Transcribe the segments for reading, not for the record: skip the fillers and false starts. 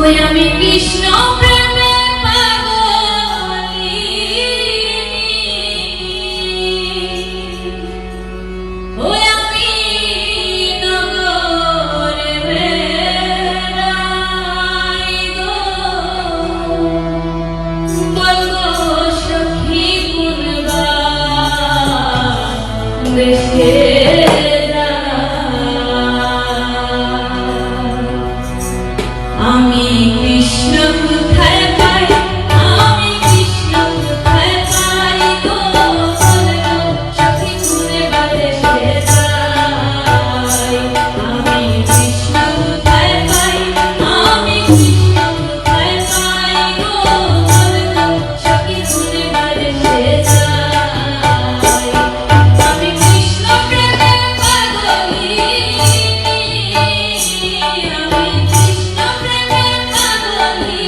ওই আমি কৃষ্ণ প্রেমে পাগলি, ওই আমি নগরে বেড়াই গো, বলগো সখী গুণগান দেশে আমি কৃষ্ণ কোথায় পাই, আমি কৃষ্ণ কোথায় পাই গো, বলো সখী ঘুরে বাদেশে যাই। আমি কৃষ্ণ কোথায় পাই, আমি কৃষ্ণ কোথায় পাই গো, বলো সখী ঘুরে বাদেশে যাই। আমি কৃষ্ণ প্রেমে পাগলি, আমি কৃষ্ণ প্রেমে পাগলি,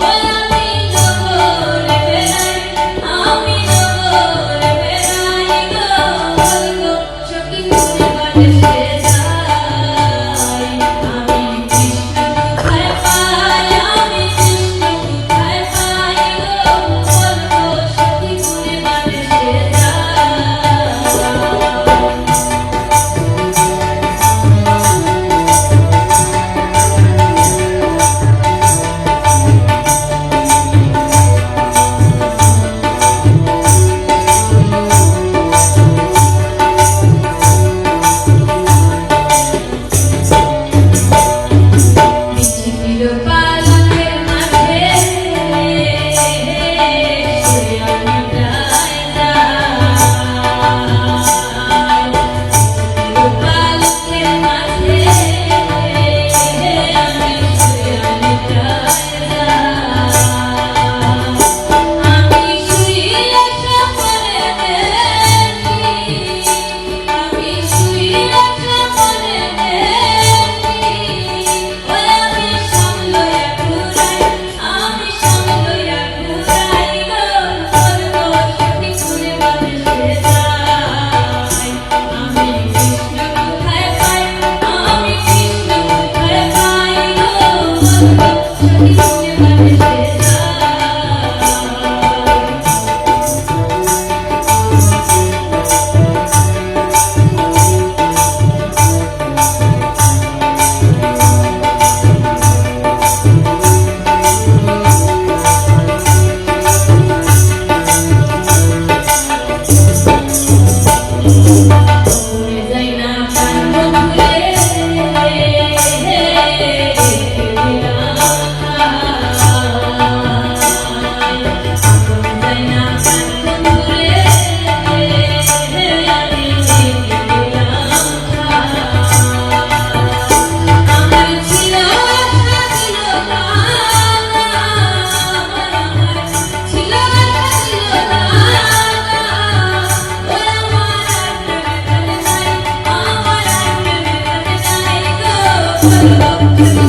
ওই আমি নগরে বেড়াই, আমি নগরে বেড়াই গো, বলগো সখী ঘুরে বাদেশে যাই। আমি কৃষ্ণ কোথায় পাই, আমি কৃষ্ণ কোথায় পাই গো, বলগো সখী ঘুরে বাদেশে পৃথিবীর পালকের মাঝে শুয়ে আমি প্রায় যাই। পৃথিবীর পালকের মাঝে আমি শুয়ে আমি প্রায় যাই। আমি শুয়ে স্বপ্নে দেখি, আমি শুয়ে স্বপ্নে দেখি, ওই আমি সামলইয়া ঘুরাই, আমি সামলইয়া ঘুরাই গো, বলগো সখী ঘুরে বাদেশে যাই। আমি কৃষ্ণ কোথায় পাই, আমি কৃষ্ণ কোথায় পাই গো, বলগো সখী ঘুরে বাদেশে যাই। উড়ে যাই না প্রাণ বন্ধুরে, যাই না প্রাণ বন্ধুরে, আমি আমার ছিল আশা ছিল লালা, আমার ছিল আশা ছিল লালা, ওই আমার আর প্রেমে কাটে নাই, আমার আর প্রেমে কাটে নাই গো, বলগো সখী